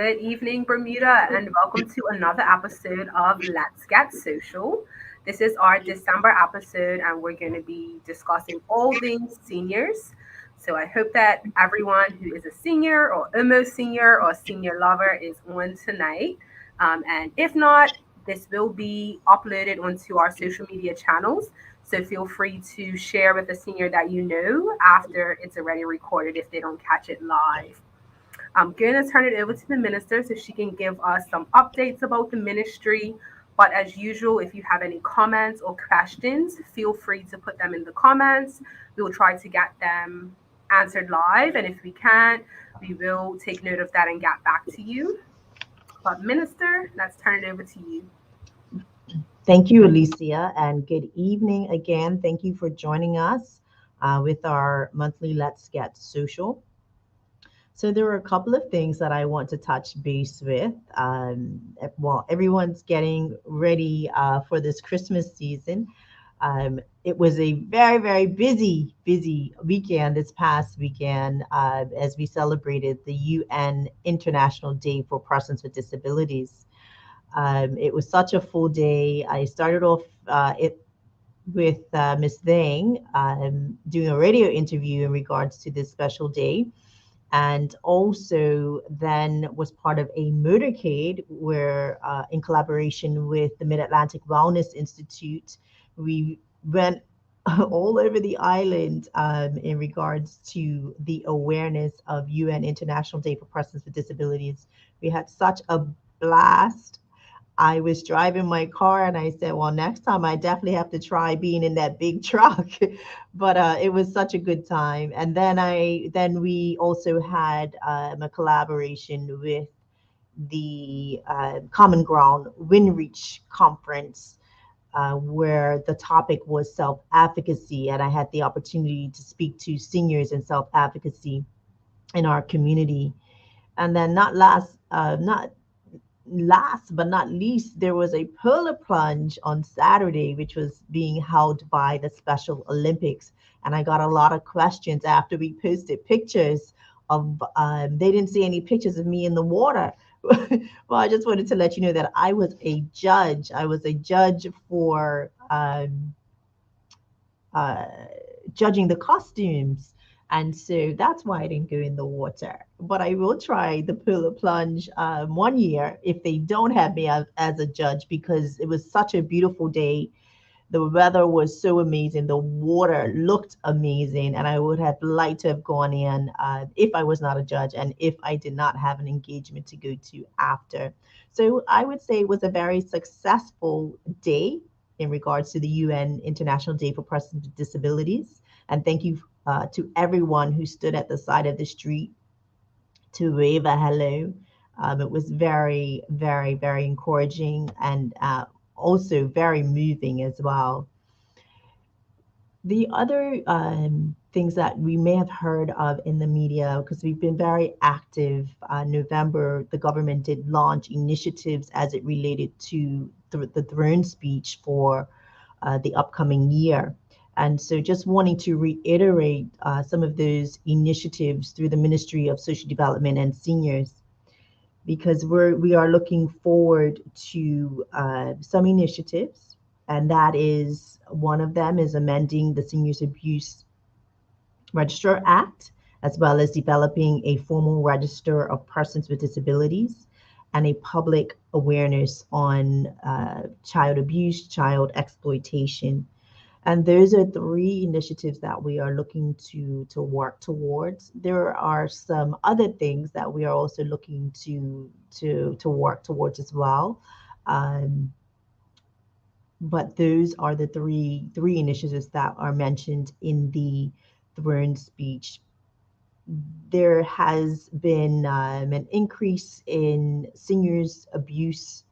Good evening, Bermuda, and welcome to another episode of Let's Get Social. This is our December episode, and we're going to be discussing all things seniors. So I hope that everyone who is a senior or almost senior or senior lover is on tonight. And if not, this will be uploaded onto our social media channels. So feel free to share with a senior that you know after it's already recorded if they don't catch it live. I'm going to turn it over to the minister so she can give us some updates about the ministry. But as usual, if you have any comments or questions, feel free to put them in the comments. We will try to get them answered live. And if we can't, we will take note of that and get back to you. But, Minister, let's turn it over to you. Thank you, Alicia, and good evening again. Thank you for joining us with our monthly Let's Get Social. So there are a couple of things that I want to touch base with. While everyone's getting ready for this Christmas season. It was a very, very busy weekend this past weekend as we celebrated the UN International Day for Persons with Disabilities. It was such a full day. I started off it with Miss Thing doing a radio interview in regards to this special day, and also then was part of a motorcade where, in collaboration with the Mid Atlantic Wellness Institute, we went all over the island in regards to the awareness of UN International Day for Persons with Disabilities. We had such a blast. I was driving my car and I said, well, next time I definitely have to try being in that big truck. But it was such a good time. And then we also had a collaboration with the Common Ground WinReach conference, where the topic was self-advocacy. And I had the opportunity to speak to seniors and self-advocacy in our community. And then not last but not least, there was a polar plunge on Saturday, which was being held by the Special Olympics. And I got a lot of questions after we posted pictures of, they didn't see any pictures of me in the water. Well, I just wanted to let you know that I was a judge. I was a judge for uh, judging the costumes. And so that's why I didn't go in the water. But I will try the polar plunge one year if they don't have me as a judge, because it was such a beautiful day. The weather was so amazing. The water looked amazing. And I would have liked to have gone in if I was not a judge and if I did not have an engagement to go to after. So I would say it was a very successful day in regards to the UN International Day for Persons with Disabilities. And thank you to everyone who stood at the side of the street to wave a hello. It was very, very, very encouraging and also very moving as well. The other things that we may have heard of in the media, because we've been very active, November, the government did launch initiatives as it related to the throne speech for the upcoming year. And so just wanting to reiterate some of those initiatives through the Ministry of Social Development and Seniors, because we are looking forward to some initiatives, and that is one of them is amending the Seniors Abuse Register Act, as well as developing a formal register of persons with disabilities and a public awareness on child abuse, child exploitation. And those are three initiatives that we are looking to work towards. There are some other things that we are also looking to work towards as well. Um, but those are the three initiatives that are mentioned in the throne speech. There has been an increase in seniors abuse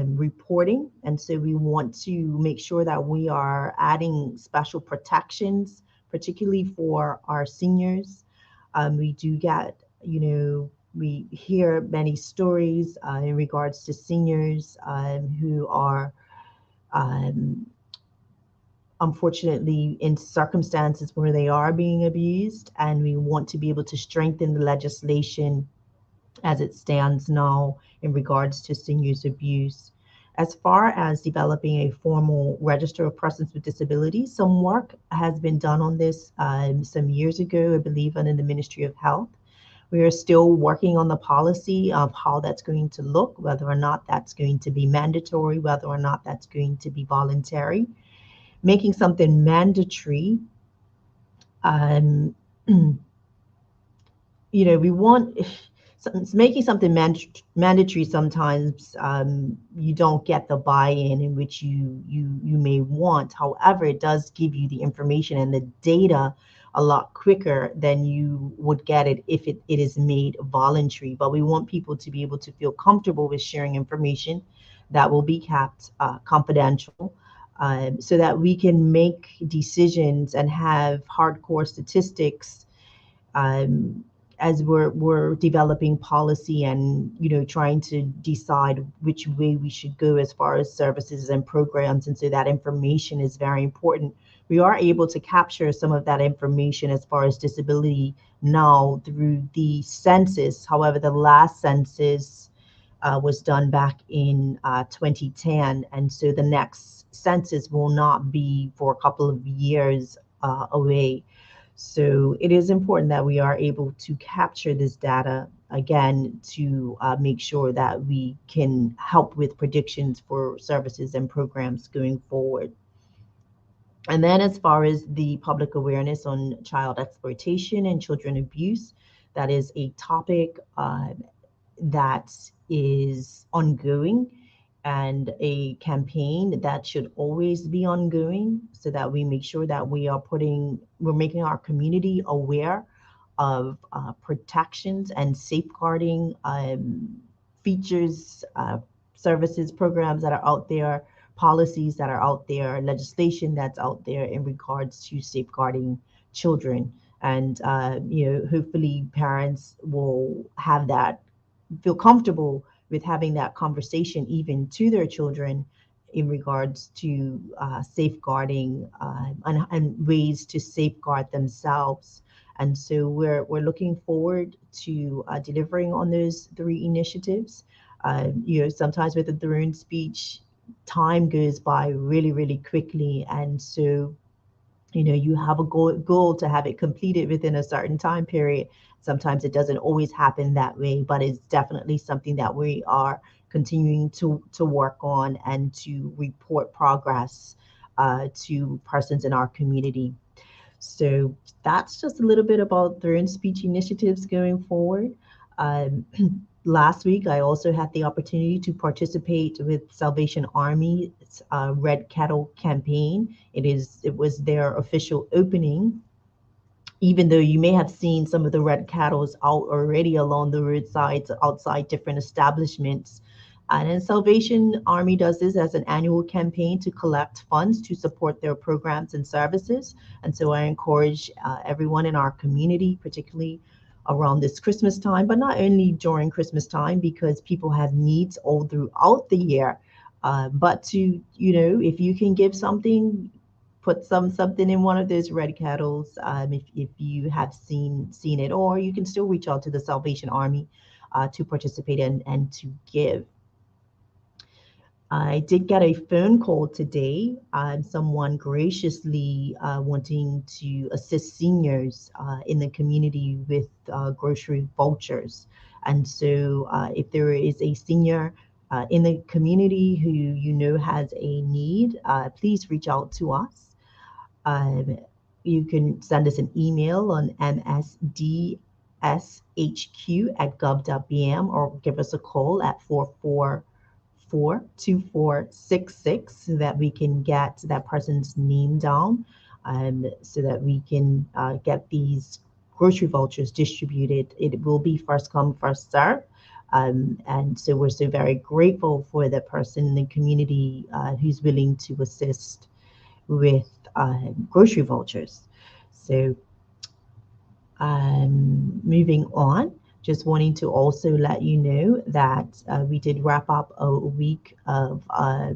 reporting. And so we want to make sure that we are adding special protections, particularly for our seniors. We do get, we hear many stories in regards to seniors who are um, unfortunately in circumstances where they are being abused. And we want to be able to strengthen the legislation as it stands now in regards to seniors abuse. As far as developing a formal register of persons with disabilities, some work has been done on this some years ago, I believe, under the Ministry of Health. We are still working on the policy of how that's going to look, whether or not that's going to be mandatory, whether or not that's going to be voluntary. Making something mandatory, um, we want making something mandatory. Sometimes you don't get the buy-in in which you may want. However, it does give you the information and the data a lot quicker than you would get it if it is made voluntary. But we want people to be able to feel comfortable with sharing information that will be kept confidential, so that we can make decisions and have hardcore statistics, um, as we're developing policy and trying to decide which way we should go as far as services and programs. And so that information is very important. We are able to capture some of that information as far as disability now through the census. However, the last census was done back in 2010, and so the next census will not be for a couple of years away. So it is important that we are able to capture this data again to make sure that we can help with predictions for services and programs going forward. And then, as far as the public awareness on child exploitation and children abuse, that is a topic that is ongoing, and a campaign that should always be ongoing, so that we make sure that we're making our community aware of protections and safeguarding features, services, programs that are out there, policies that are out there, legislation that's out there in regards to safeguarding children. And hopefully parents will have that, feel comfortable with having that conversation even to their children in regards to safeguarding, and ways to safeguard themselves. And so we're looking forward to delivering on those three initiatives. Sometimes with the throne speech, time goes by really, really quickly. And so you have a goal to have it completed within a certain time period. Sometimes it doesn't always happen that way, but it's definitely something that we are continuing to work on and to report progress to persons in our community. So that's just a little bit about Throne Speech initiatives going forward. Um, Last week, I also had the opportunity to participate with Salvation Army's Red Kettle campaign. It was their official opening, even though you may have seen some of the red cattles out already along the roadsides outside different establishments. And then Salvation Army does this as an annual campaign to collect funds to support their programs and services. And so I encourage everyone in our community, particularly around this Christmas time, but not only during Christmas time, because people have needs all throughout the year. But to, if you can give something, put something in one of those red kettles, if you have seen it, or you can still reach out to the Salvation Army to participate and to give. I did get a phone call today, someone graciously wanting to assist seniors in the community with grocery vouchers. And so, if there is a senior in the community who has a need, please reach out to us. Um, you can send us an email on msdshq@gov.bm, or give us a call at 444-2466, so that we can get that person's name down, so that we can get these grocery vouchers distributed. It will be first come, first serve. And so we're so very grateful for the person in the community who's willing to assist with grocery vouchers. So, moving on, just wanting to also let you know that we did wrap up a week of our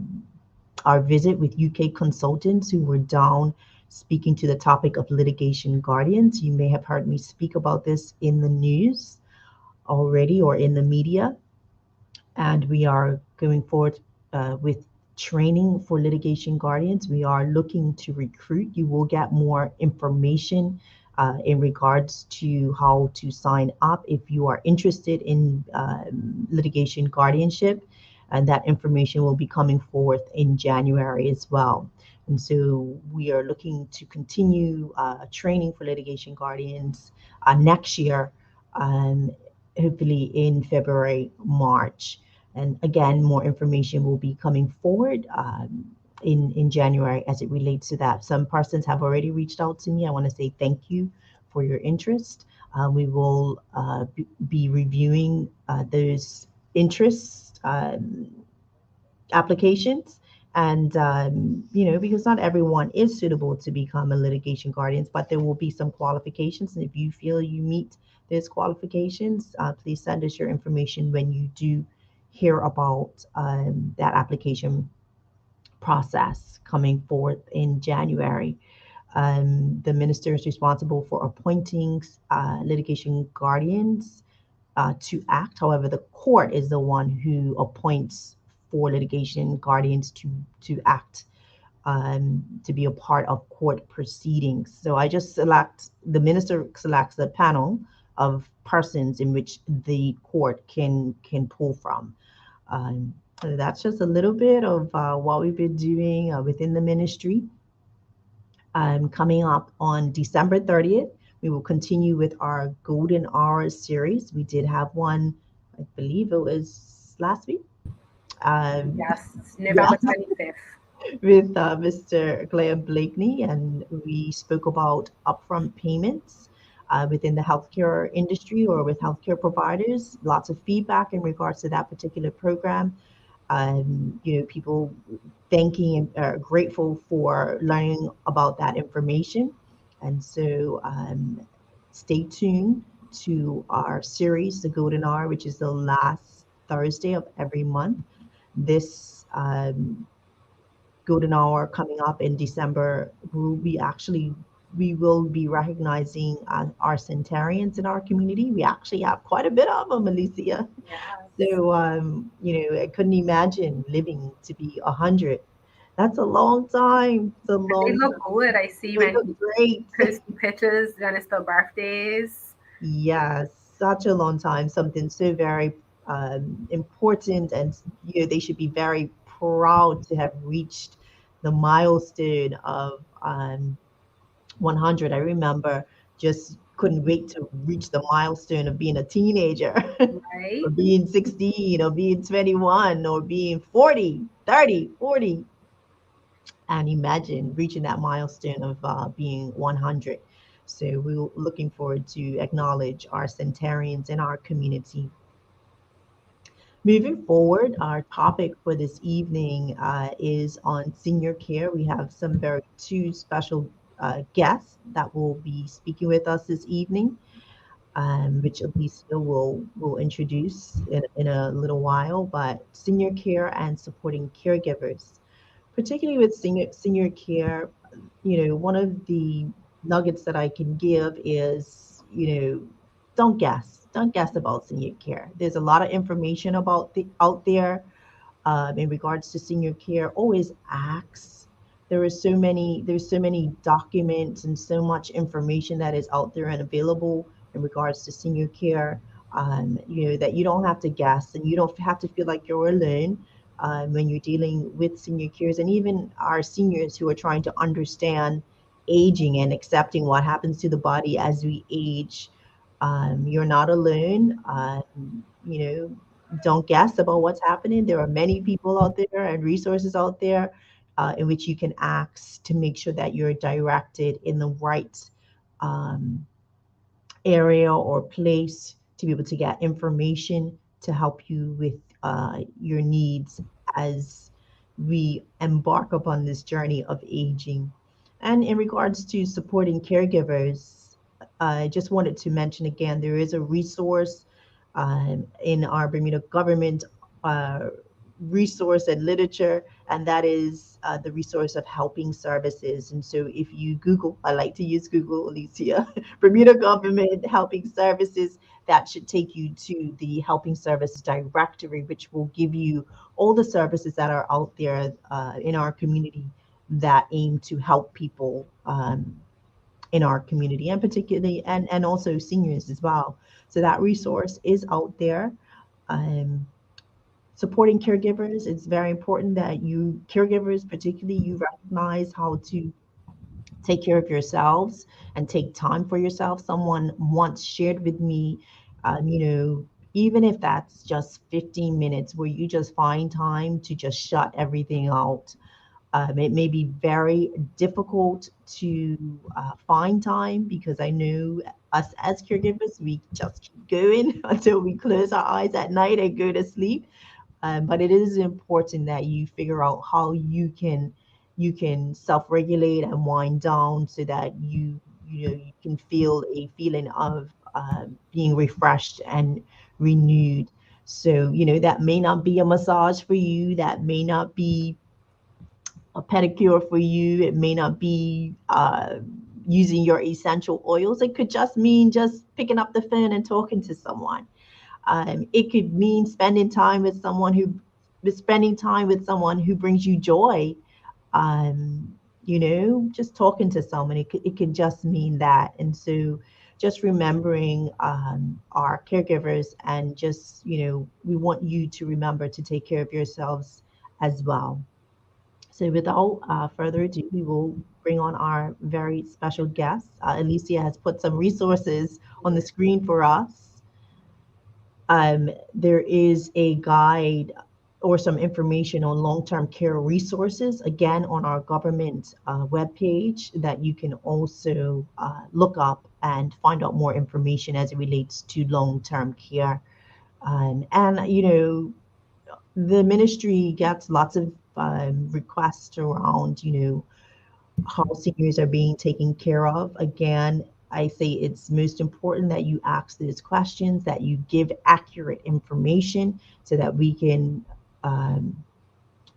visit with UK consultants who were down speaking to the topic of litigation guardians. You may have heard me speak about this in the news already or in the media, and we are going forward with training for litigation guardians. We are looking to recruit. You will get more information in regards to how to sign up if you are interested in litigation guardianship, and that information will be coming forth in January as well. And so we are looking to continue training for litigation guardians next year, um, hopefully in February, March. And again, more information will be coming forward in January as it relates to that. Some persons have already reached out to me. I want to say thank you for your interest. We will be reviewing those interest applications. And, because not everyone is suitable to become a litigation guardian, but there will be some qualifications. And if you feel you meet those qualifications, please send us your information when you do hear about that application process coming forth in January. The minister is responsible for appointing litigation guardians to act. However, the court is the one who appoints for litigation guardians to act, to be a part of court proceedings. So I just select the minister selects the panel of persons in which the court can pull from. Um, that's just a little bit of what we've been doing within the ministry. Coming up on December 30th, we will continue with our Golden Hour series. We did have one, I believe it was last week. Yes, Yeah, November 25th. with Mr. Graham Blakeney, and we spoke about upfront payments within the healthcare industry or with healthcare providers. Lots of feedback in regards to that particular program. People thanking and grateful for learning about that information. And so stay tuned to our series, The Golden Hour, which is the last Thursday of every month. This Golden Hour coming up in December, we will be recognizing our centenarians in our community. We actually have quite a bit of them, Alicia. Yes. So, I couldn't imagine living to be 100. That's a long time. It's a And they long look time. good. I see They when look great. posting pictures and it's their birthdays. Yes, such a long time. Something so very important, and they should be very proud to have reached the milestone of 100. I remember just couldn't wait to reach the milestone of being a teenager. Or Right? being 16 or being 21 or being 40, 30, 40, and imagine reaching that milestone of being 100. So we're looking forward to acknowledge our centenarians in our community. Moving forward, our topic for this evening is on senior care. We have some very two special guests that will be speaking with us this evening, which Alicia will introduce in a little while. But senior care and supporting caregivers, particularly with senior care, one of the nuggets that I can give is, don't guess about senior care. There's a lot of information about out there in regards to senior care. Always ask. There's so many documents and so much information that is out there and available in regards to senior care. That you don't have to guess and you don't have to feel like you're alone when you're dealing with senior cares, and even our seniors who are trying to understand aging and accepting what happens to the body as we age. You're not alone. Don't guess about what's happening. There are many people out there and resources out there in which you can ask to make sure that you're directed in the right um, area or place to be able to get information to help you with your needs as we embark upon this journey of aging. And in regards to supporting caregivers, I just wanted to mention again there is a resource in our Bermuda government uh, resource and literature, and that is the resource of helping services. And so if you Google, I like to use Google, Alicia, Bermuda government helping services, that should take you to the helping services directory, which will give you all the services that are out there in our community that aim to help people in our community, and particularly and also seniors as well. So that resource is out there. Um, Supporting caregivers, it's very important that you caregivers particularly you recognize how to take care of yourselves and take time for yourself. Someone once shared with me, even if that's just 15 minutes where you just find time to just shut everything out. It may be very difficult to find time because I know us as caregivers, we just keep going until we close our eyes at night and go to sleep. But it is important that you figure out how you can self-regulate and wind down so that you can feel a feeling of being refreshed and renewed. So that may not be a massage for you, that may not be a pedicure for you, it may not be using your essential oils. It could just mean just picking up the phone and talking to someone. It could mean spending time with someone who brings you joy. Just talking to someone. It could just mean that. And so, just remembering our caregivers, and just we want you to remember to take care of yourselves as well. So, without further ado, we will bring on our very special guest. Alicia has put some resources on the screen for us. There is a guide or some information on long-term care resources, again, on our government webpage, that you can also look up and find out more information as it relates to long-term care. And the ministry gets lots of requests around, how seniors are being taken care of. Again, I say it's most important that you ask those questions, that you give accurate information so that we can um,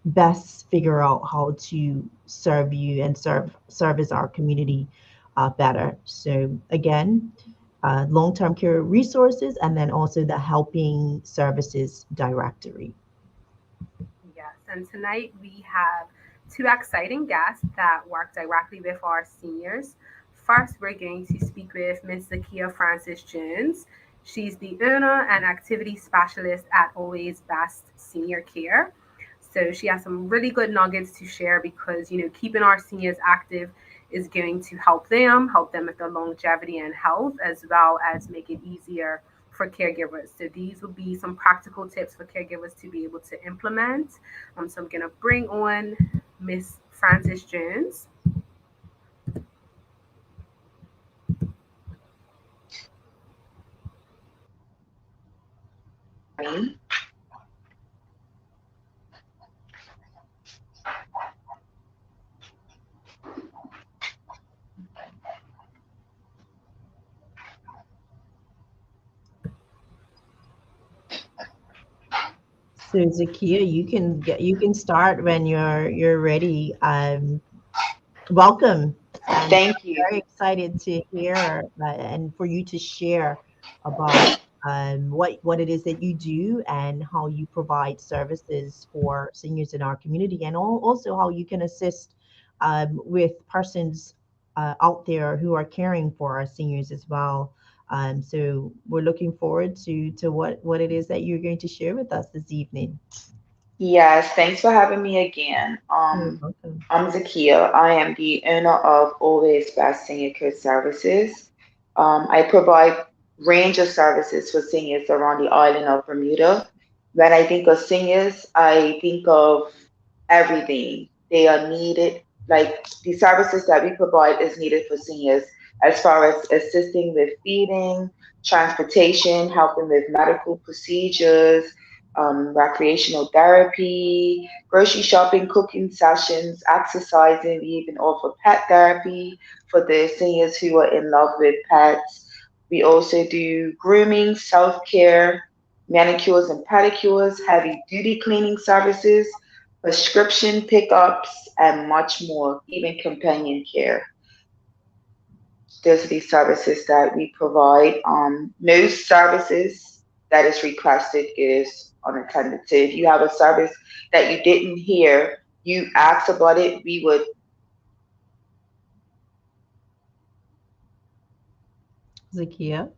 best figure out how to serve you and service our community better. So again, long-term care resources, and then also the helping services directory. Yes, and tonight we have two exciting guests that work directly with our seniors. First, we're going to speak with Ms. Zakia Francis Jones. She's the owner and activity specialist at Always Best Senior Care. So she has some really good nuggets to share because keeping our seniors active is going to help them with their longevity and health, as well as make it easier for caregivers. So these will be some practical tips for caregivers to be able to implement. So I'm gonna bring on Miss Frances Jones. So Zakia, you can start when you're ready. Welcome, and Thank you. very excited to hear and for you to share about what it is that you do and how you provide services for seniors in our community, and also how you can assist with persons out there who are caring for our seniors as well. So we're looking forward to what it is that you're going to share with us this evening. Yes, thanks for having me again. You're welcome. I'm Zakia. I am the owner of Always Best Senior Care Services. I provide range of services for seniors around the island of Bermuda. When I think of seniors, I think of everything. They are needed, like the services that we provide is needed for seniors as far as assisting with feeding, transportation, helping with medical procedures, recreational therapy, grocery shopping, cooking sessions, exercising. We even offer pet therapy for the seniors who are in love with pets. We also do grooming, self care. manicures and pedicures, heavy duty cleaning services, prescription pickups, and much more, even companion care. Those are the services that we provide. No services that is requested is unattended. So if you have a service that you didn't hear, you ask about it, we would. Zakia,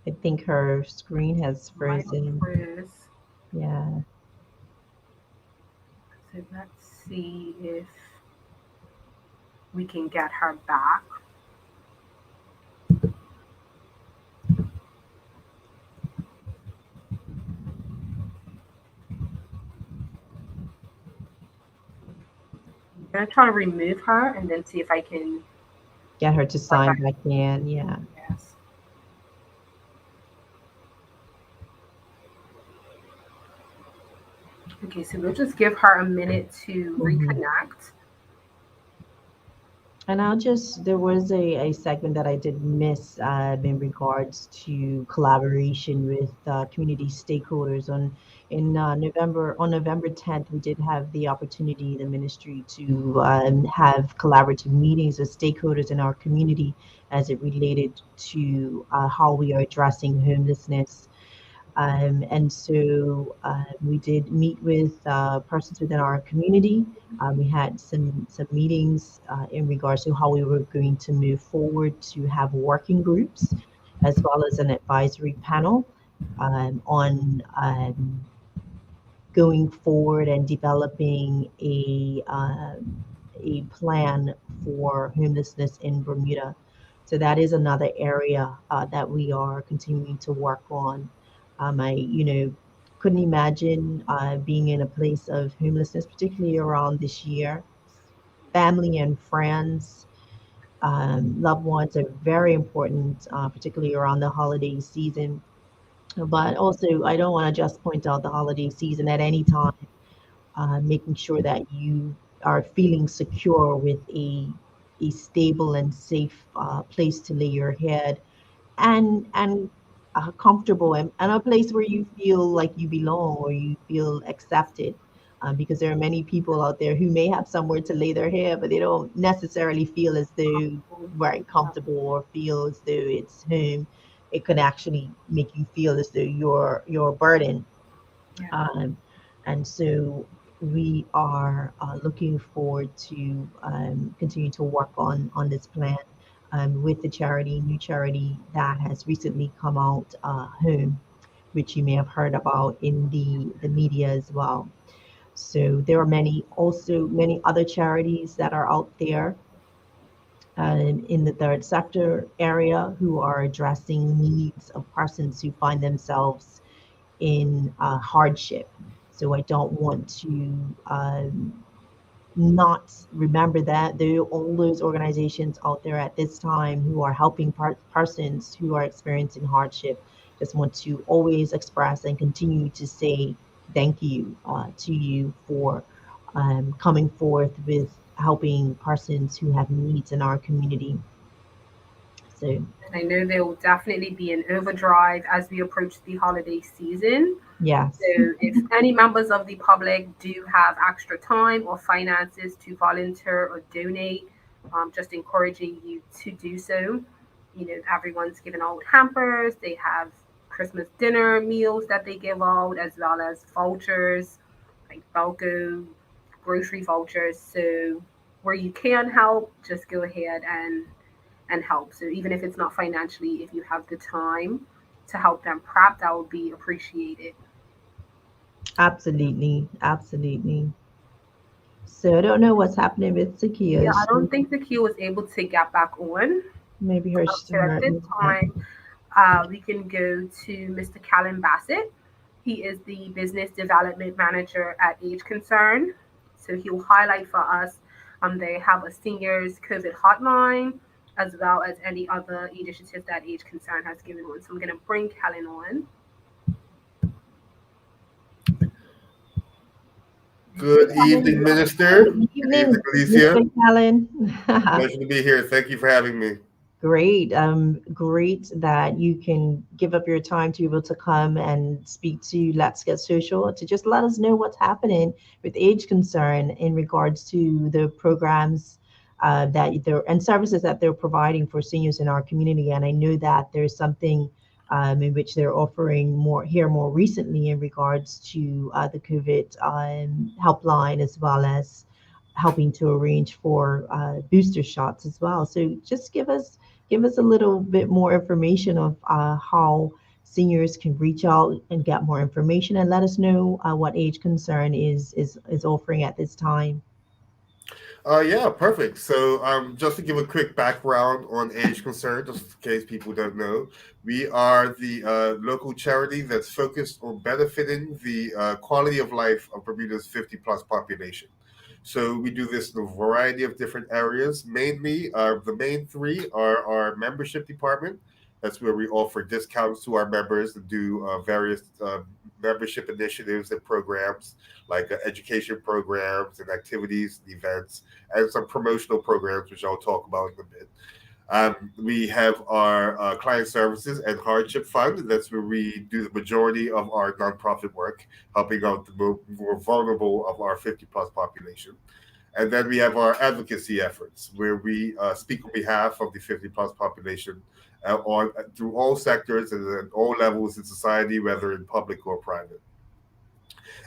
I think her screen has Might have frozen. froze. Yeah. So let's see if we can get her back. I'm gonna try to remove her and then see if I can Get her to like sign back in. Yeah. yes. Okay, so we'll just give her a minute to Hmm. reconnect. And I'll just, there was a segment that I did miss in regards to collaboration with community stakeholders. On November 10th, we did have the opportunity, the ministry, to have collaborative meetings with stakeholders in our community as it related to how we are addressing homelessness. And so we did meet with persons within our community. We had some meetings in regards to how we were going to move forward to have working groups, as well as an advisory panel on going forward and developing a plan for homelessness in Bermuda. So that is another area that we are continuing to work on. I couldn't imagine being in a place of homelessness, particularly around this year. Family and friends, loved ones are very important, particularly around the holiday season. But also, I don't want to just point out the holiday season at any time, making sure that you are feeling secure with a stable and safe place to lay your head, and comfortable, and a place where you feel like you belong or you feel accepted. Because there are many people out there who may have somewhere to lay their head, but they don't necessarily feel as though very Yeah, comfortable or feel as though it's home. It can actually make you feel as though you're a burden. yeah. um, and so we are looking forward to continue to work on this plan with the charity, new charity that has recently come out, Home, which you may have heard about in the media as well. So there are many other charities that are out there in the third sector area who are addressing needs of persons who find themselves in hardship. So I don't want to not remember that there are all those organizations out there at this time who are helping persons who are experiencing hardship. Just want to always express and continue to say thank you to you for coming forth with helping persons who have needs in our community. So And I know there will definitely be an overdrive as we approach the holiday season. yes, So, if any members of the public do have extra time or finances to volunteer or donate, just encouraging you to do so. You know, everyone's giving out hampers, they have Christmas dinner meals that they give out, as well as vouchers, like Balco grocery vouchers. So, where you can help, just go ahead and help. So, even if it's not financially, if you have the time to help them prep, that would be appreciated. absolutely, absolutely. So I don't know what's happening with Yeah, Sakia. I don't think the queue was able to get back on. Maybe her So at her this internet. time, we can go to Mr. Callum Bassett. He is the Business Development Manager at Age Concern. So he'll highlight for us. They have a seniors COVID hotline, as well as any other initiatives that Age Concern has given on. So I'm going to bring Kellen on. Good Good morning. evening, Minister. Good Good evening, evening, Alicia. Mr. Callen. Pleasure to be here. Thank you for having me. Great. Great that you can give up your time to be able to come and speak to Let's Get Social to just let us know what's happening with age concern in regards to the programs that they're and services that they're providing for seniors in our community. And I know that there's something in which they're offering more here more recently in regards to the COVID helpline as well as helping to arrange for booster shots as well. So just give us a little bit more information of how seniors can reach out and get more information and let us know what age concern is offering at this time. Yeah, perfect. So, just to give a quick background on Age Concern, just in case people don't know, we are the local charity that's focused on benefiting the quality of life of Bermuda's 50 plus population. So, we do this in a variety of different areas. Mainly, the main three are our membership department. That's where we offer discounts to our members and do various membership initiatives and programs like education programs and activities and events and some promotional programs, which I'll talk about in a bit. We have our client services and hardship fund. That's where we do the majority of our nonprofit work, helping out the more vulnerable of our 50 plus population. And then we have our advocacy efforts, where we speak on behalf of the 50 plus population on through all sectors and at all levels in society, whether in public or private.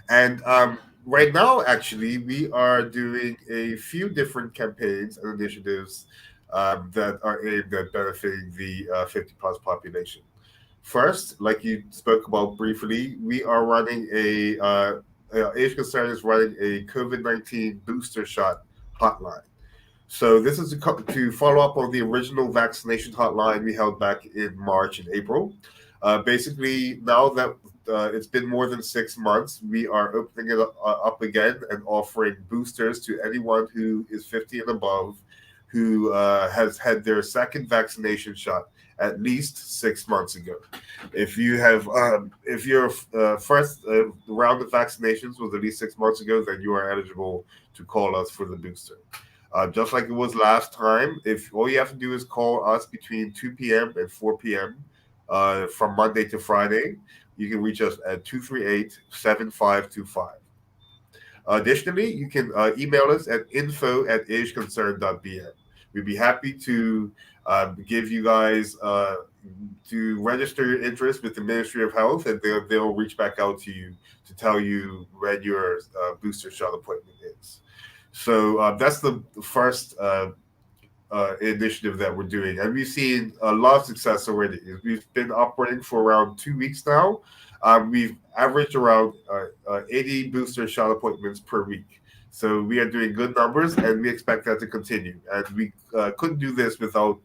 And right now, actually, we are doing a few different campaigns and initiatives that are aimed at benefiting the 50 plus population. First, like you spoke about briefly, we are running Age Concern is running a COVID-19 booster shot hotline. So this is to follow up on the original vaccination hotline we held back in March and April. Basically, now that it's been more than 6 months, we are opening it up again and offering boosters to anyone who is 50 and above who has had their second vaccination shot at least 6 months ago. If your first round of vaccinations was at least 6 months ago, then you are eligible to call us for the booster. Just like it was last time, if all you have to do is call us between 2 p.m. and 4 p.m. From Monday to Friday, you can reach us at 238-7525. Additionally, you can email us at info@ageconcern.bm. We'd be happy to give you guys to register your interest with the Ministry of Health, and they'll reach back out to you to tell you when your booster shot appointment is. So that's the first initiative that we're doing, and we've seen a lot of success already. We've been operating for around 2 weeks now. We've averaged around 80 booster shot appointments per week. So we are doing good numbers, and we expect that to continue. And we couldn't do this without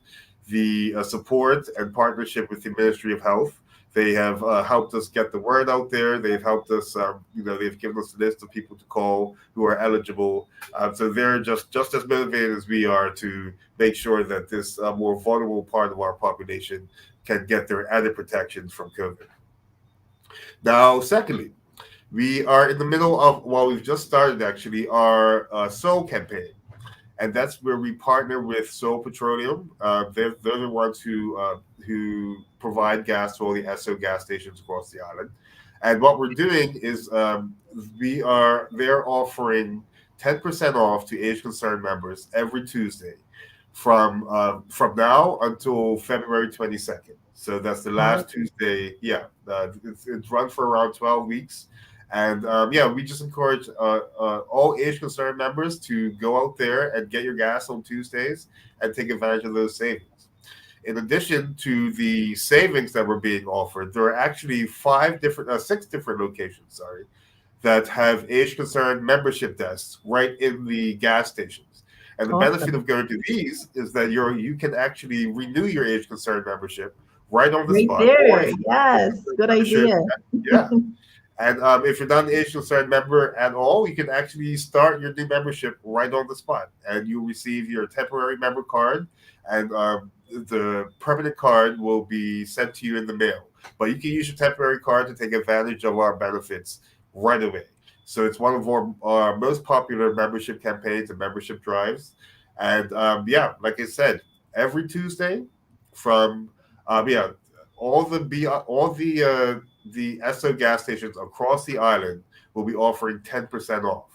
the support and partnership with the Ministry of Health. They have helped us get the word out there. They've helped us, they've given us a list of people to call who are eligible. So they're just as motivated as we are to make sure that this more vulnerable part of our population can get their added protections from COVID. Now, secondly, we are in the middle of, well, we've just started actually our Soul campaign, and that's where we partner with Soul Petroleum. They're the ones who provide gas to all the SO gas stations across the island. And what we're doing is they're offering 10% off to age concerned members every Tuesday from now until February 22nd. So that's the Oh, last Tuesday. Yeah, it's run for around 12 weeks. And yeah, we just encourage all age concerned members to go out there and get your gas on Tuesdays and take advantage of those savings. In addition to the savings that were being offered, there are actually six different locations, sorry, that have age concerned membership desks right in the gas stations. And the benefit awesome. of going to these is that you can actually renew your age concerned membership right on the Right spot, or there. if Yes. Good membership, idea. yeah. And if you're not an age concerned member at all, you can actually start your new membership right on the spot, and you'll receive your temporary member card, and the permanent card will be sent to you in the mail. But you can use your temporary card to take advantage of our benefits right away. So it's one of our most popular membership campaigns and membership drives. And yeah, like I said, every Tuesday from yeah, all the Esso gas stations across the island will be offering 10% off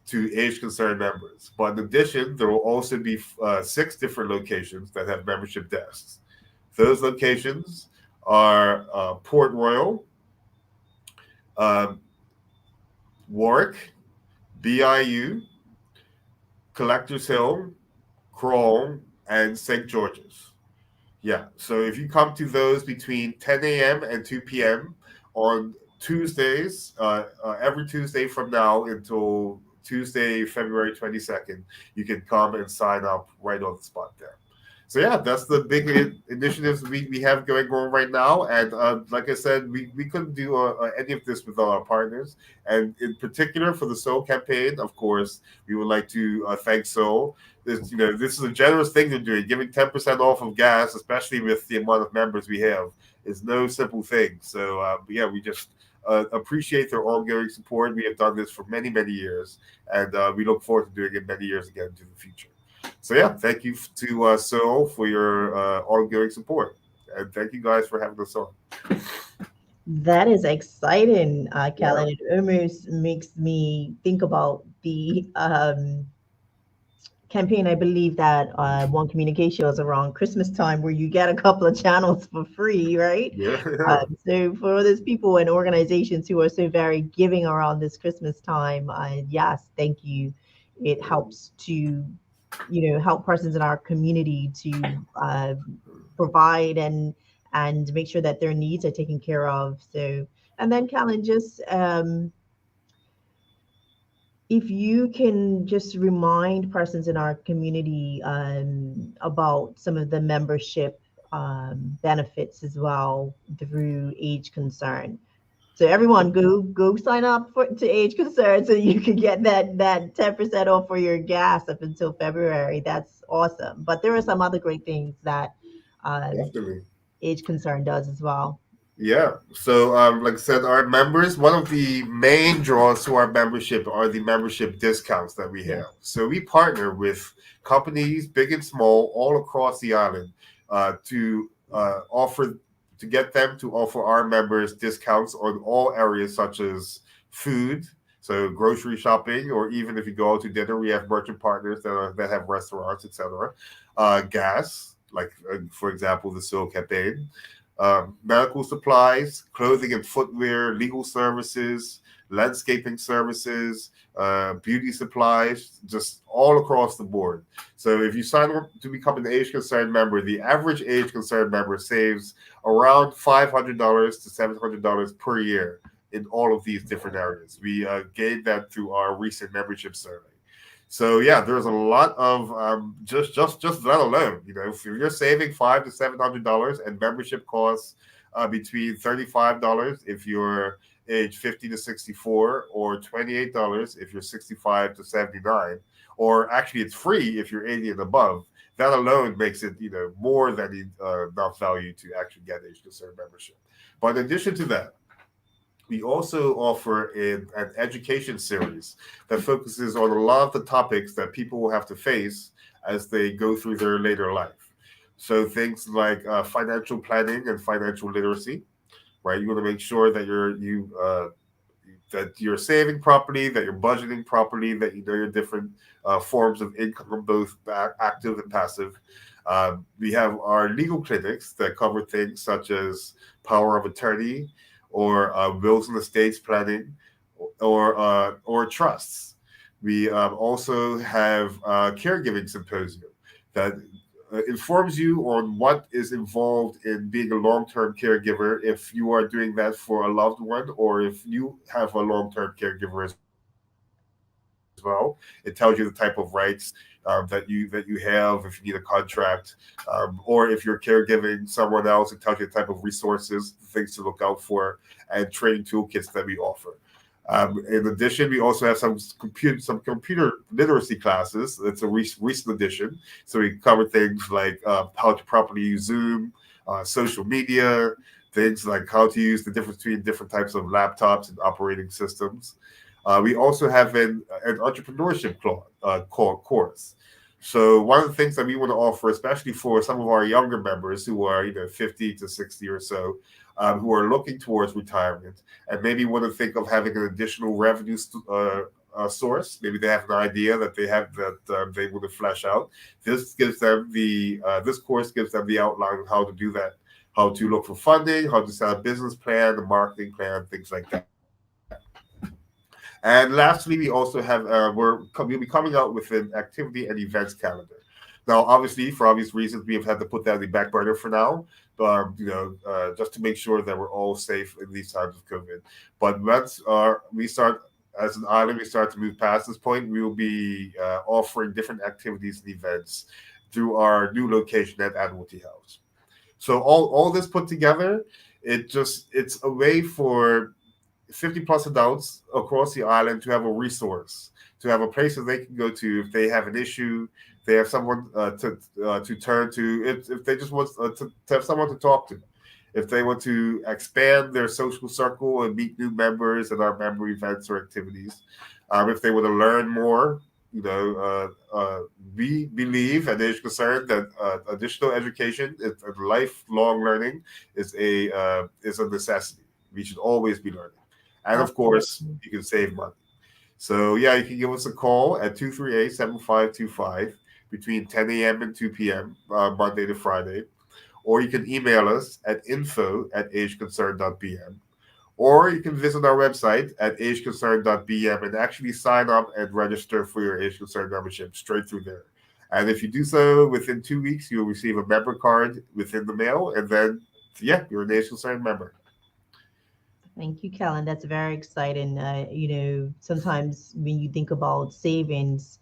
to age concerned members. But in addition, there will also be six different locations that have membership desks. Those locations are Port Royal, um, Warwick, BIU, Collectors Hill, Crowell, and St. George's. Yeah. So if you come to those between 10 a.m. and 2 p.m. on Tuesdays, every Tuesday from now until Tuesday, February 22nd, you can come and sign up right on the spot there. So yeah, that's the big initiatives we have going on right now. And like I said, we couldn't do any of this without our partners. And in particular for the Soul campaign, of course, we would like to thank Soul. This is a generous thing they're doing. Giving 10% off of gas, especially with the amount of members we have, is no simple thing. So yeah, we just appreciate their ongoing support. We have done this for many, many years, and we look forward to doing it many years again into the future. So yeah, thank you to Sol for your ongoing support, and thank you guys for having us on. That is exciting, Yeah, Kellen. It almost makes me think about the campaign. I believe that One Communication was around Christmas time, where you get a couple of channels for free, right? yeah, yeah. So for those people and organizations who are so very giving around this Christmas time, yes, thank you. It helps to, help persons in our community to provide and make sure that their needs are taken care of. So, and then Callan, just if you can just remind persons in our community about some of the membership benefits as well through age concern. So everyone go sign up for to age concern so you can get that 10% off for your gas up until February. That's awesome. But there are some other great things that um, Definitely. age concern does as well. Yeah. So, like I said, our members, one of the main draws to our membership are the membership discounts that we Yes. have. So, we partner with companies, big and small, all across the island, to offer to get them to offer our members discounts on all areas such as food, so grocery shopping, or even if you go out to dinner, we have merchant partners that have restaurants, etc. Gas, like for example, the Soul campaign, medical supplies, clothing and footwear, legal services, landscaping services, beauty supplies, just all across the board. So if you sign up to become an age concerned member, the average age concerned member saves around $500 to $700 per year in all of these different areas. We gained that through our recent membership survey. So yeah, there's a lot of just that alone. If you're saving $500 to $700, and membership costs between $35 if you're age 50 to 64, or $28 if you're 65 to 79, or actually it's free if you're 80 and above. That alone makes it more than enough value to actually get age concerned membership. But in addition to that, we also offer an education series that focuses on a lot of the topics that people will have to face as they go through their later life. So things like financial planning and financial literacy, right? You want to make sure that you're saving properly, that you're budgeting properly, that you know your different forms of income, both active and passive. We have our legal clinics that cover things such as power of attorney, or wills and estates planning, or trusts. We also have a caregiving symposium that informs you on what is involved in being a long-term caregiver, if you are doing that for a loved one, or if you have a long-term caregiver as well. It tells you the type of rights that you have, if you need a contract, or if you're caregiving someone else. It tells you the type of resources, things to look out for, and training toolkits that we offer. In addition, we also have some computer literacy classes. It's a recent addition. So we cover things like how to properly use Zoom, social media, things like how to use the difference between different types of laptops and operating systems. We also have an entrepreneurship course. So one of the things that we want to offer, especially for some of our younger members who are 50 to 60 or so, who are looking towards retirement and maybe want to think of having an additional revenue source. Maybe they have an idea that they have that they want to flesh out. This course gives them the outline of how to do that, how to look for funding, how to set a business plan, a marketing plan, things like that. And lastly, we also have we'll be coming out with an activity and events calendar. Now, obviously, for obvious reasons, we have had to put that in the back burner for now, just to make sure that we're all safe in these times of COVID. But once we start as an island, we start to move past this point, we will be offering different activities and events through our new location at Admiralty House. So all this put together, it's a way for 50 plus adults across the island to have a resource, to have a place that they can go to if they have an issue, they have someone to turn to, if they just want to have someone to talk to, if they want to expand their social circle and meet new members at our member events or activities, if they want to learn more. We believe at Age Concerned that additional education and lifelong learning is a necessity. We should always be learning. And of course, Absolutely. you can save money. So, yeah, you can give us a call at 238-7525 between 10 a.m. and 2 p.m., Monday to Friday. Or you can email us at info@ageconcern.bm. Or you can visit our website at ageconcern.bm and actually sign up and register for your Age Concern membership straight through there. And if you do so within 2 weeks, you'll receive a member card within the mail. And then, yeah, you're an Age Concern member. Thank you, Kellen. That's very exciting. Sometimes when you think about savings,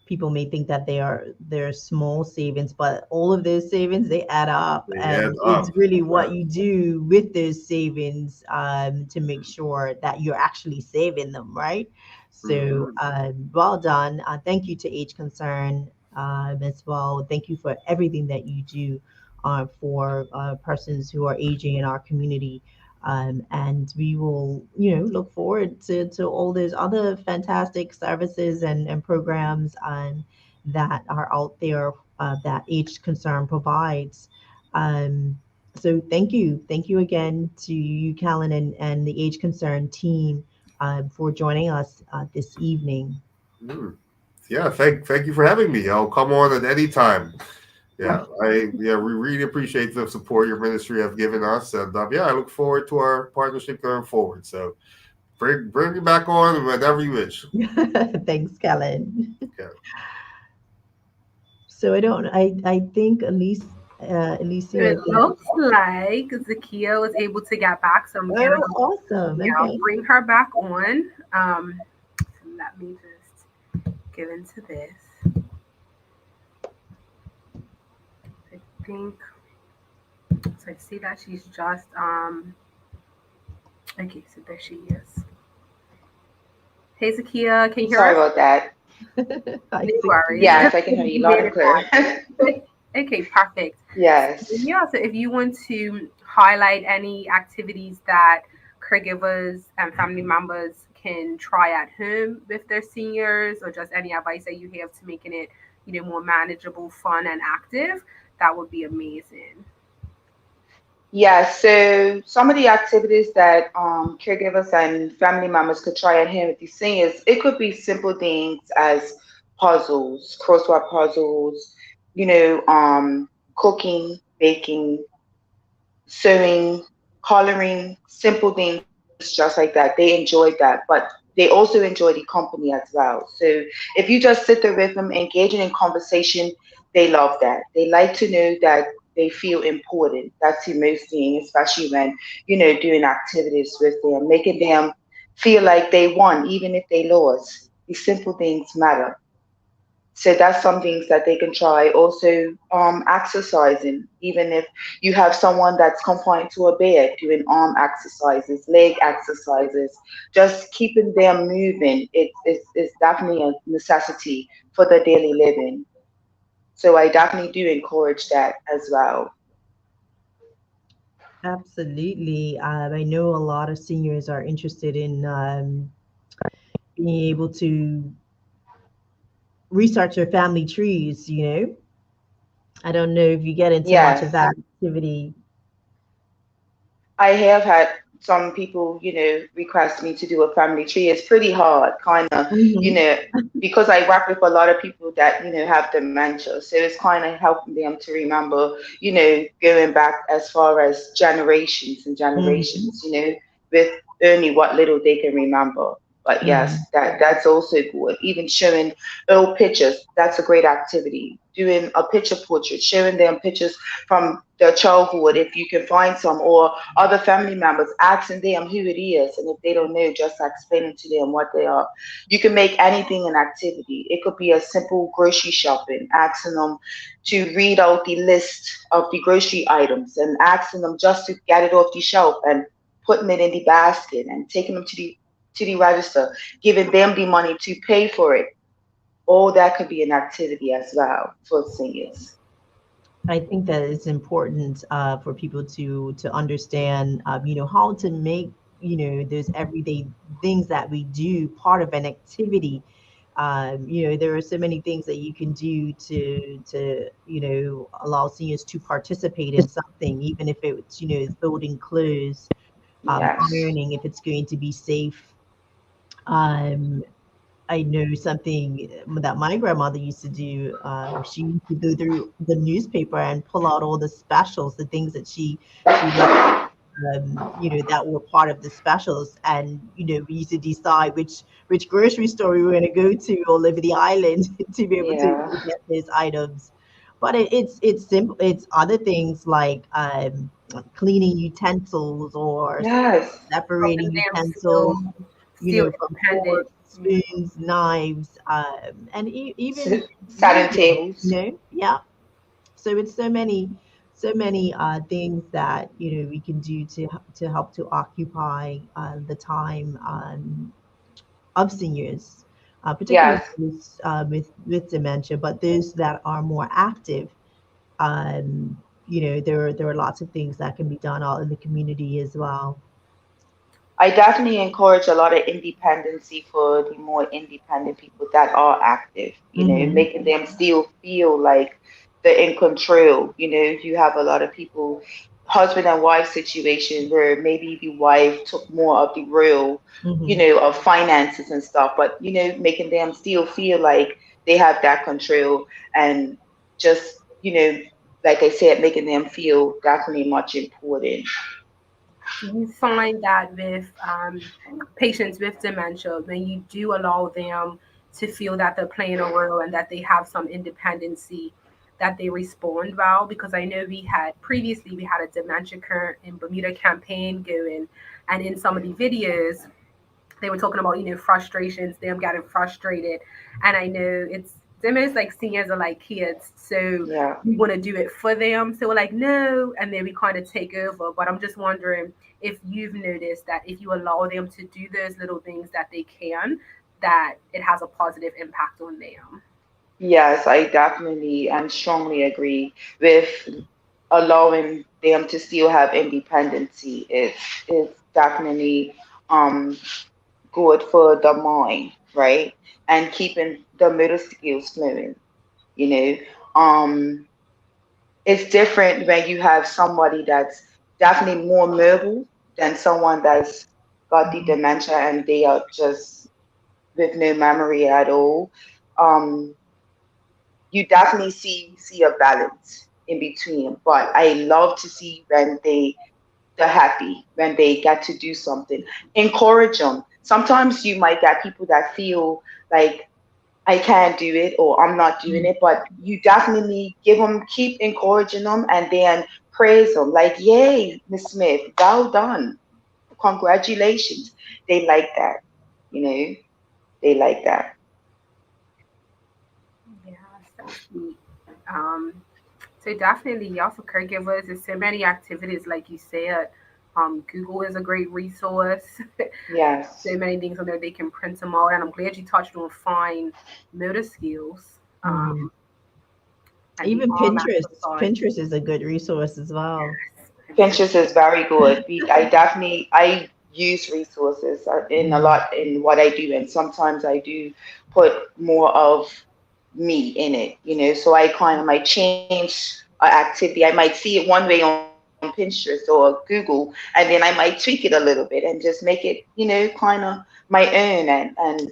people may think that they're small savings, but all of those savings they add up, They add and it's up. really what you do with those savings to make sure that you're actually saving them, right? So, Mhm. well done. Thank you to Age Concern as well. Thank you for everything that you do for persons who are aging in our community. And we will, look forward to all those other fantastic services and programs that are out there that Age Concern provides. Um, so thank you again to you, Callan, and the Age Concern team for joining us this evening. Mm. Yeah, thank you for having me. I'll come on at any time. We really appreciate the support your ministry have given us, and yeah, I look forward to our partnership going forward. So bring me back on whenever you wish. Thanks, Callan. Okay. So I think Alicia, It I think. looks like Zakia was able to get back, so I'm gonna Oh, awesome. Okay. bring her back on. So let me just get into this. I think so. I see that she's just okay. So there she is. Hey Zakia, can you hear Sorry us? about that. Hi, No worries. Zakia. Yes, I Just can hear you you loud made and it clear. back. Okay, perfect. So, Yes. yeah, so if you want to highlight any activities that caregivers and family members can try at home with their seniors, or just any advice that you have to making it, more manageable, fun, and active, that would be amazing. Yeah, so some of the activities that caregivers and family members could try at home with these seniors, it could be simple things as puzzles, crossword puzzles, you know, cooking, baking, sewing, coloring, simple things just like that. They enjoyed that, but they also enjoy the company as well. So if you just sit there with them, engaging in conversation, they love that. They like to know that they feel important. That's the most thing, especially when, doing activities with them, making them feel like they won, even if they lost. These simple things matter. So that's some things that they can try. Also, exercising, even if you have someone that's confined to a bed, doing arm exercises, leg exercises, just keeping them moving. It's definitely a necessity for the daily living. So I definitely do encourage that as well. Absolutely. I know a lot of seniors are interested being able to research your family trees, you know. I don't know if you get into much of Yes. that activity. I have had some people, request me to do a family tree. It's pretty hard, kind of, you Hmm. know, because I work with a lot of people that, have dementia. So it's kind of helping them to remember, going back as far as generations and Hmm. generations, with only what little they can remember. But Hmm. yes, that's also good. Even showing old pictures, that's a great activity. Doing a picture portrait, showing them pictures from their childhood, if you can find some, or other family members, asking them who it is, and if they don't know, just explaining to them what they are. You can make anything an activity. It could be a simple grocery shopping, asking them to read out the list of the grocery items and asking them just to get it off the shelf and putting it in the basket and taking them to the register, giving them the money to pay for it. All that could be an activity as well for seniors. I think that it's important for people to understand, how to make those everyday things that we do part of an activity. There are so many things that you can do to allow seniors to participate in something, even if it's folding clothes, Yes. ironing, if it's going to be safe. Um, I know something that my grandmother used to do. She used to go through the newspaper and pull out all the specials, the things that she liked, that were part of the specials. And we used to decide which grocery store we were going to go to all over the island to be able Yeah. to get those items. But it's simple. It's other things like cleaning utensils or Yes. separating Helping them utensils, feel from independent. forks, spoons, knives, and even Satin music, tables. yeah. So it's so many things that we can do to help to occupy the time of seniors, particularly Yes. those with dementia, but those that are more active. There are lots of things that can be done out in the community as well. I definitely encourage a lot of independency for the more independent people that are active, Hmm. making them still feel like they're in control. You have a lot of people, husband and wife situation where maybe the wife took more of the role, Hmm. of finances and stuff, but, making them still feel like they have that control and just, like I said, making them feel definitely much important. Do you find that with patients with dementia, when you do allow them to feel that they're playing a role and that they have some independency, that they respond well? Because I know we had a dementia current in Bermuda campaign going, and in some of the videos, they were talking about frustrations, them getting frustrated, and I know it's almost like seniors are like kids, so Yeah. we want to do it for them, so we're like no, and then we kind of take over. But I'm just wondering if you've noticed that if you allow them to do those little things that they can, that it has a positive impact on them. Yes, I definitely and strongly agree with allowing them to still have independency. It's definitely um good for the mind, right? And keeping the motor skills flowing, you know. Um it's different when you have somebody that's definitely more mobile than someone that's got the dementia and they are just with no memory at all. Um you definitely see a balance in between. But I love to see when they're happy, when they get to do something. Encourage them. Sometimes you might get people that feel like I can't do it or I'm not doing it, but you definitely give them, keep encouraging them, and then praise them. Like, yay, Miss Smith, well done, congratulations. They like that, you know. They like that. Yes, that's sweet. um So definitely, y'all for caregivers, there's so many activities, like you said. Google is a great resource. So Yes. many things on there they can print them out, and I'm glad you touched on fine motor skills, Hmm. and the Even arm Pinterest. exercise. Pinterest is a good resource as well. Yes, Pinterest. Pinterest is very good. I definitely I use resources in a Mm, lot in what I do, and sometimes I do put more of me in it, So I kind of might change an activity. I might see it one way on Pinterest or Google, and then I might tweak it a little bit and just make it, kind of my own. And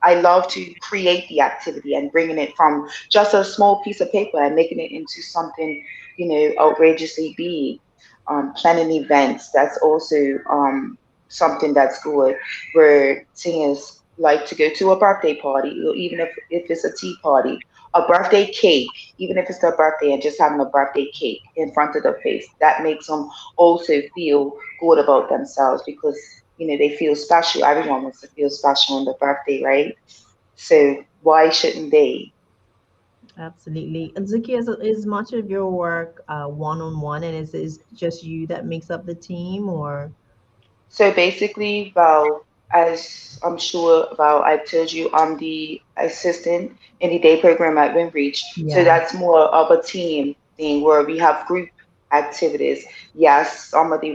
I love to create the activity and bringing it from just a small piece of paper and making it into something, outrageously big. Planning events, that's also something that's good, where singers like to go to a birthday party, or even if it's a tea party, a birthday cake, even if it's their birthday, and just having a birthday cake in front of their face, that makes them also feel good about themselves, because they feel special. Everyone wants to feel special on their birthday, right? So why shouldn't they? absolutely. And Zakia, is much of your work one-on-one, and is just you that makes up the team, or? So basically, Val, as I'm sure Val, I've told you, I'm the assistant in the day program at WinReach. So Yeah. that's more of a team thing where we have group activities. Yes, some of the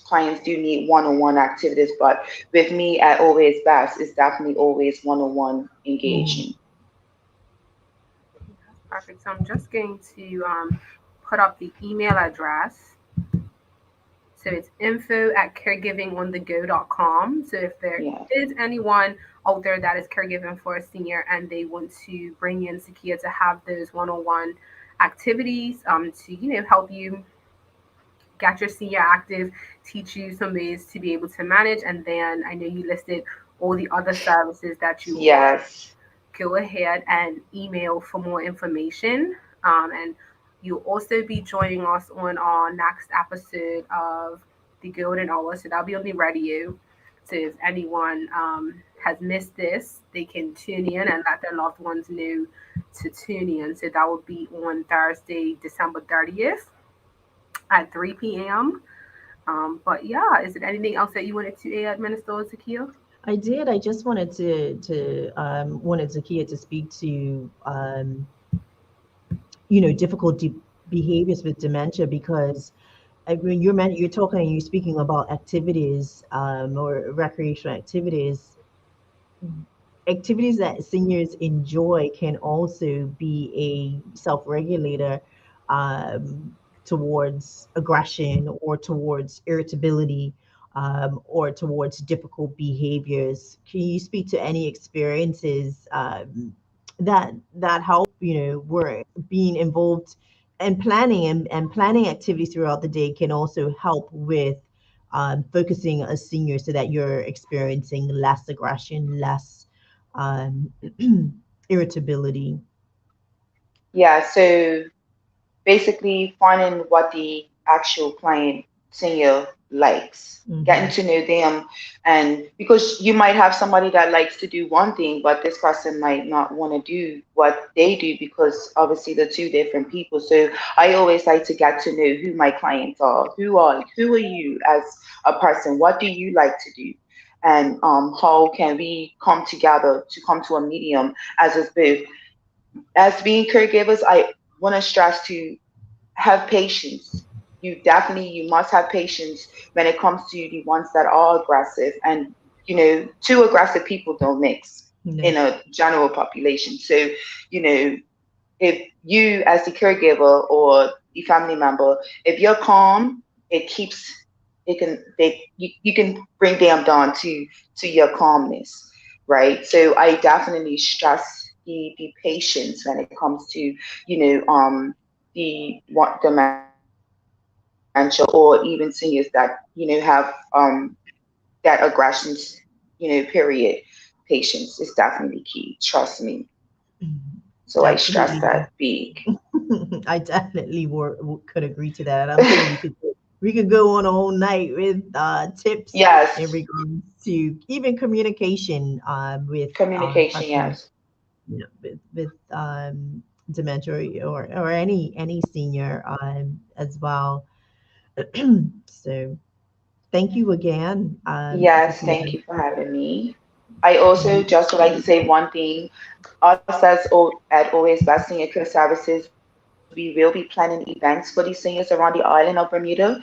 clients do need one-on-one activities, but with me at Always Best, it's definitely always one-on-one Mm, engaging. Perfect. So I'm just going to put up the email address. So it's info at caregivingonthego.com. So if there Yeah. is anyone out there that is caregiving for a senior and they want to bring in Sakia to have those one-on-one activities to, help you get your senior active, teach you some ways to be able to manage. And then I know you listed all the other services that you offer. Yes. Go ahead and email for more information. And you'll also be joining us on our next episode of the Golden Hour. So that'll be on the radio. So if anyone has missed this, they can tune in and let their loved ones know to tune in. So that will be on Thursday, December 30th at 3 p.m. But yeah, is there anything else that you wanted to add, Minister Zakia? I did. I just wanted to wanted Zakia to speak to difficult behaviors with dementia, because I mean, you're talking, you're speaking about activities, or recreational activities. Activities that seniors enjoy can also be a self-regulator, towards aggression, or towards irritability, or towards difficult behaviors. Can you speak to any experiences that help, where being involved and planning activities throughout the day can also help with focusing a senior, so that you're experiencing less aggression, less um, irritability. Yeah. So basically finding what the actual client senior likes, getting Hmm. to know them. And because you might have somebody that likes to do one thing, but this person might not want to do what they do, because obviously they're two different people. So I always like to get to know who my clients are. Who are you as a person? What do you like to do? And how can we come together to come to a medium as us both? As being caregivers, I want to stress to have patience. You must have patience when it comes to the ones that are aggressive. And two aggressive people don't mix No. in a general population. So, you know, if you as the caregiver or the family member, if you're calm, it keeps it can they you can bring them down to your calmness, right? So I definitely stress the patience when it comes to the what dementia, or even seniors that have that aggressions, period. Patience is definitely key. Trust me. So I stress that Absolutely. big. I definitely could agree to that. And I'm sure we could go on a whole night with tips in Yes, regards to even communication, with communication. person, Yes, with dementia, or any senior, as well. So thank you again, yes. Zakia. Thank you for having me. I also You- just would like to say one thing. Us at Always Best Senior Care Services, we will be planning events for these seniors around the island of Bermuda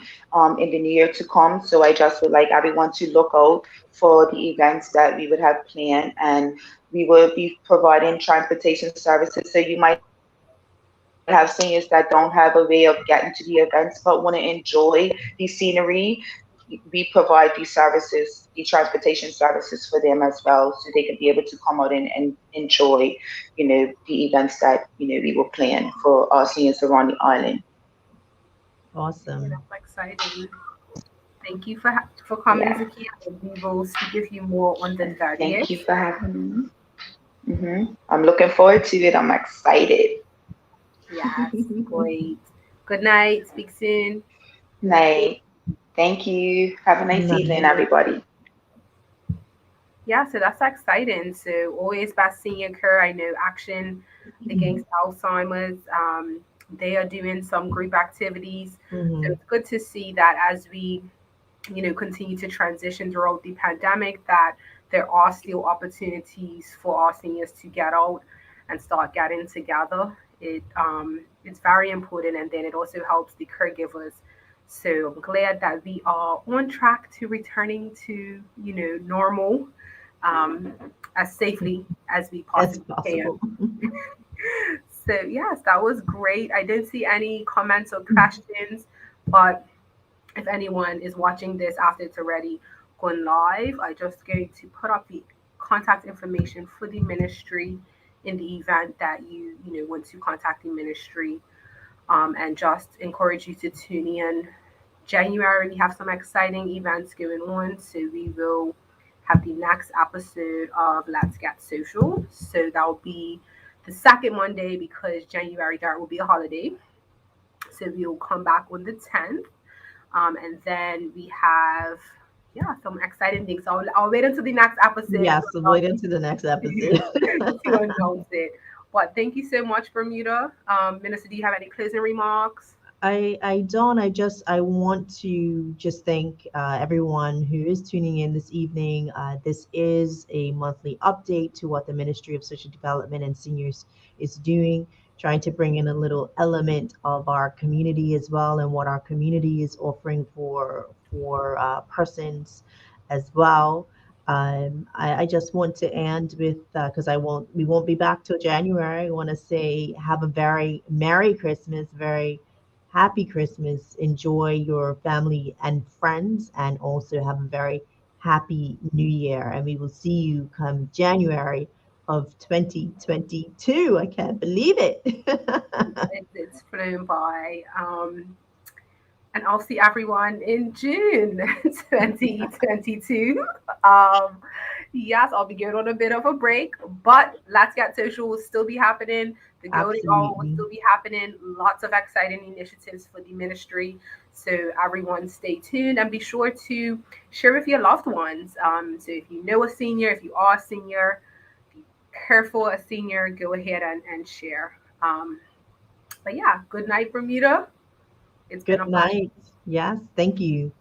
in the near to come. So I just would like everyone to look out for the events that we would have planned, and we will be providing transportation services. So you might have seniors that don't have a way of getting to the events but want to enjoy the scenery. We provide these services, the transportation services for them as well, so they can be able to come out and enjoy, the events that, we will plan for our seniors around the island. Yeah, Awesome. that's exciting. Thank you for coming, Yeah. Zakia. We will speak with you more on the Thank 30th. you for having me. I'm looking forward to it. I'm excited. Yes, great. Good night. Speak soon. Night. Thank you. Have a nice evening, Nice. everybody. Yeah, so that's exciting. So always by Senior Care, I know Action Against Alzheimer's. They are doing some group activities. So Hmm. it's good to see that as we, continue to transition throughout the pandemic, that there are still opportunities for our seniors to get out and start getting together. It's very important, and then it also helps the caregivers. So I'm glad that we are on track to returning to normal, um, as safely as we As possibly can. possible. So yes, that was great. I didn't see any comments or questions, but if anyone is watching this after it's already gone live, I just going to put up the contact information for the ministry in the event that you want to contact the ministry, and just encourage you to tune in. January we have some exciting events going on, so we will have the next episode of Let's Get Social. So that will be the second Monday because January 3rd will be a holiday. So we will come back on the 10th, and then we have, yeah, some exciting things. So I'll wait until the next episode Yes, so wait until the next episode. to announce it. But thank you so much, Bermuda. Minister, do you have any closing remarks? I don't. I want to just thank everyone who is tuning in this evening. This is a monthly update to what the Ministry of Social Development and Seniors is doing, trying to bring in a little element of our community as well, and what our community is offering for persons as well. I just want to end with because I won't we won't be back till January. I want to say have a very Merry Christmas, very Happy Christmas. Enjoy your family and friends, and also have a very happy New Year. And we will see you come January of 2022. I can't believe it. It's flown by. And I'll see everyone in June 2022. Um, yes, I'll be going on a bit of a break, but Let's Get Social will still be happening. The Golden Hour will Absolutely. still be happening. Lots of exciting initiatives for the ministry. So, everyone, stay tuned and be sure to share with your loved ones. So, if you know a senior, if you are a senior, if you care for a senior, go ahead and share. But yeah, good night, Bermuda. It's been Good a pleasure. night. Yes, thank you.